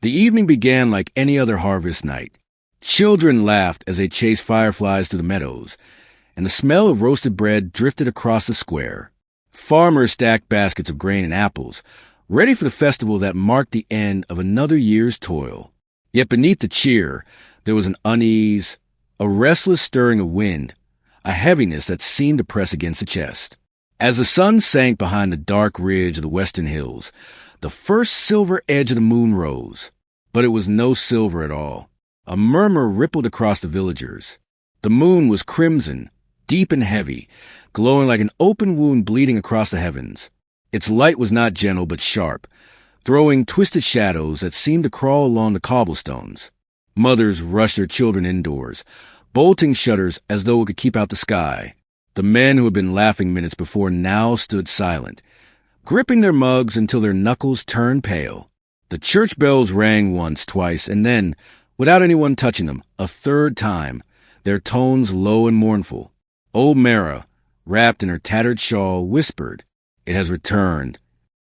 The evening began like any other harvest night. Children laughed as they chased fireflies through the meadows, and the smell of roasted bread drifted across the square. Farmers stacked baskets of grain and apples, ready for the festival that marked the end of another year's toil. Yet beneath the cheer, there was an unease, a restless stirring of wind, a heaviness that seemed to press against the chest. As the sun sank behind the dark ridge of the western hills, the first silver edge of the moon rose. But it was no silver at all. A murmur rippled across the villagers. The moon was crimson, deep and heavy, glowing like an open wound bleeding across the heavens. Its light was not gentle but sharp, throwing twisted shadows that seemed to crawl along the cobblestones. Mothers rushed their children indoors, bolting shutters as though it could keep out the sky. The men who had been laughing minutes before now stood silent, gripping their mugs until their knuckles turned pale. The church bells rang once, twice, and then, without anyone touching them, a third time, their tones low and mournful. Old Mara, wrapped in her tattered shawl, whispered, "It has returned."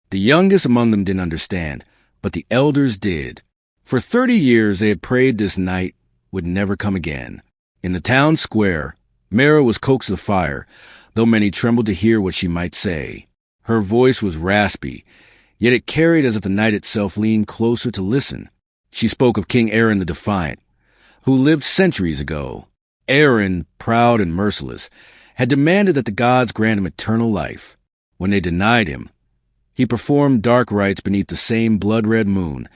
The youngest among them didn't understand, but the elders did. For 30 years they had prayed this night would never come again. In the town square, Mara was coaxed to the fire, though many trembled to hear what she might say. Her voice was raspy, yet it carried as if the night itself leaned closer to listen. She spoke of King Aeryn the Defiant, who lived centuries ago. Aeryn, proud and merciless, had demanded that the gods grant him eternal life. When they denied him, he performed dark rites beneath the same blood-red moon,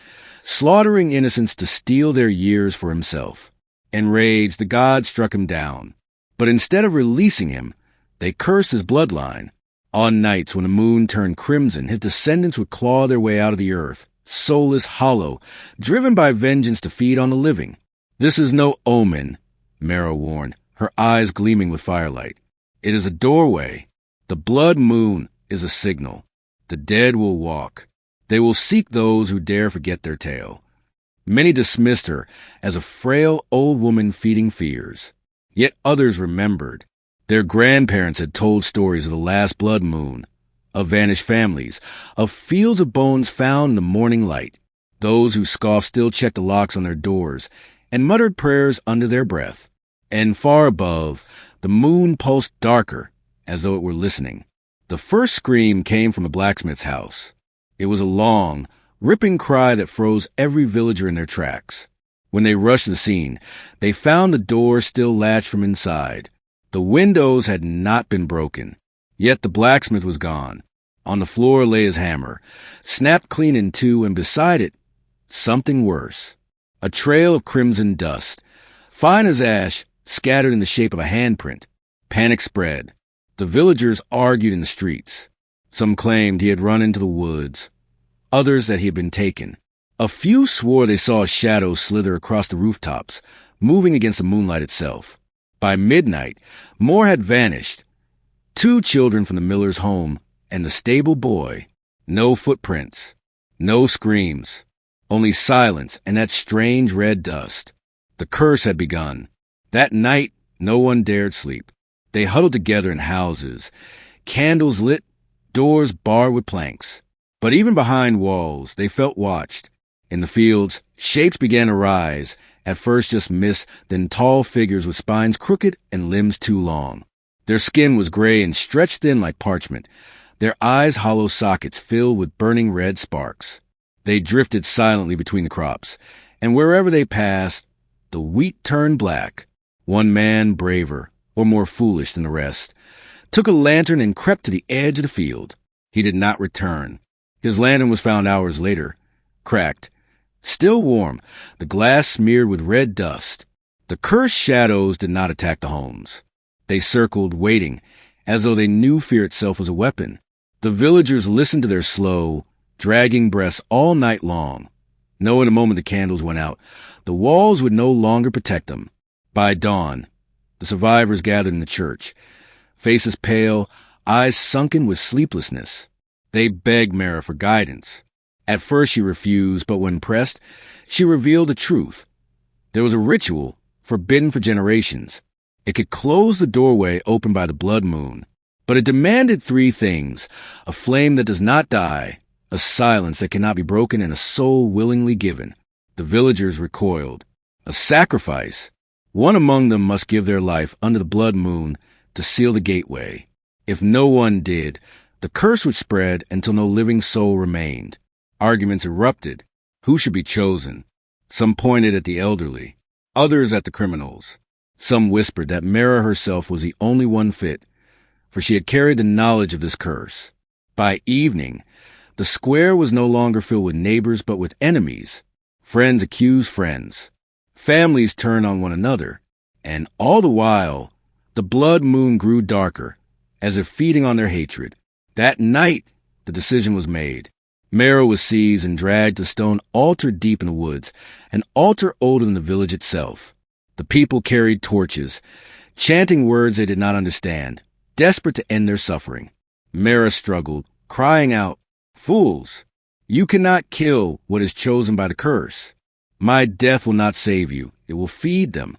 slaughtering innocents to steal their years for himself. Enraged, the gods struck him down. But instead of releasing him, they cursed his bloodline. On nights when the moon turned crimson, his descendants would claw their way out of the earth, soulless, hollow, driven by vengeance to feed on the living. "This is no omen," Mara warned, her eyes gleaming with firelight. "It is a doorway. The blood moon is a signal. The dead will walk. They will seek those who dare forget their tale." Many dismissed her as a frail old woman feeding fears. Yet others remembered. Their grandparents had told stories of the last blood moon, of vanished families, of fields of bones found in the morning light. Those who scoffed still checked the locks on their doors and muttered prayers under their breath. And far above, the moon pulsed darker, as though it were listening. The first scream came from the blacksmith's house. It was a long, ripping cry that froze every villager in their tracks. When they rushed to the scene, they found the door still latched from inside. The windows had not been broken, yet the blacksmith was gone. On the floor lay his hammer, snapped clean in two, and beside it, something worse. A trail of crimson dust, fine as ash, scattered in the shape of a handprint. Panic spread. The villagers argued in the streets. Some claimed he had run into the woods, others that he had been taken. A few swore they saw a shadow slither across the rooftops, moving against the moonlight itself. By midnight, more had vanished. 2 children from the miller's home and the stable boy. No footprints, no screams, only silence and that strange red dust. The curse had begun. That night, no one dared sleep. They huddled together in houses, candles lit, doors barred with planks. But even behind walls, they felt watched. In the fields, shapes began to rise, at first just mist, then tall figures with spines crooked and limbs too long. Their skin was gray and stretched thin like parchment, their eyes hollow sockets filled with burning red sparks. They drifted silently between the crops, and wherever they passed, the wheat turned black. One man, braver or more foolish than the rest, took a lantern and crept to the edge of the field. He did not return. His lantern was found hours later, cracked, still warm, the glass smeared with red dust. The cursed shadows did not attack the homes. They circled, waiting, as though they knew fear itself was a weapon. The villagers listened to their slow, dragging breaths all night long, knowing the moment the candles went out, the walls would no longer protect them. By dawn, the survivors gathered in the church, faces pale, eyes sunken with sleeplessness. They begged Mara for guidance. At first she refused, but when pressed, she revealed the truth. There was a ritual, forbidden for generations. It could close the doorway opened by the blood moon, but it demanded 3 things: a flame that does not die, a silence that cannot be broken, and a soul willingly given. The villagers recoiled. A sacrifice! One among them must give their life under the blood moon to seal the gateway. If no one did, the curse would spread until no living soul remained. Arguments erupted. Who should be chosen? Some pointed at the elderly, others at the criminals. Some whispered that Mara herself was the only one fit, for she had carried the knowledge of this curse. By evening, the square was no longer filled with neighbors but with enemies. Friends accused friends. Families turned on one another. And all the while, the blood moon grew darker, as if feeding on their hatred. That night, the decision was made. Mara was seized and dragged to a stone altar deep in the woods, an altar older than the village itself. The people carried torches, chanting words they did not understand, desperate to end their suffering. Mara struggled, crying out, "Fools! You cannot kill what is chosen by the curse. My death will not save you. It will feed them."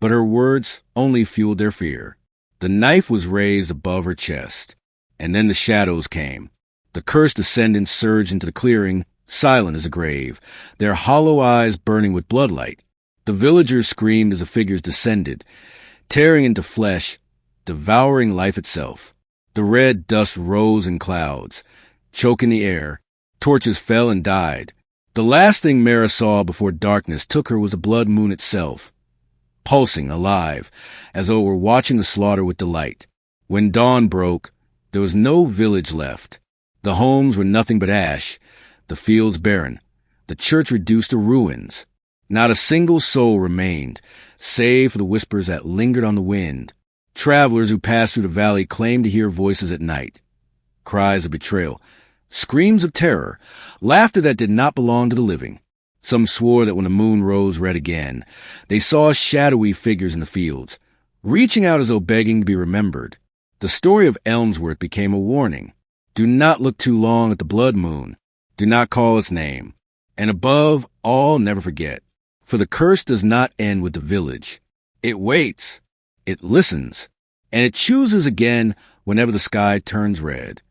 But her words only fueled their fear. The knife was raised above her chest, and then the shadows came. The cursed descendants surged into the clearing, silent as a grave, their hollow eyes burning with bloodlight. The villagers screamed as the figures descended, tearing into flesh, devouring life itself. The red dust rose in clouds, choking the air. Torches fell and died. The last thing Mara saw before darkness took her was the blood moon itself, pulsing, alive, as though it were watching the slaughter with delight. When dawn broke, there was no village left. The homes were nothing but ash, the fields barren, the church reduced to ruins. Not a single soul remained, save for the whispers that lingered on the wind. Travelers who passed through the valley claimed to hear voices at night, cries of betrayal, screams of terror, laughter that did not belong to the living. Some swore that when the moon rose red again, they saw shadowy figures in the fields, reaching out as though begging to be remembered. The story of Elmsworth became a warning. Do not look too long at the blood moon. Do not call its name. And above all, never forget. For the curse does not end with the village. It waits, it listens, and it chooses again whenever the sky turns red.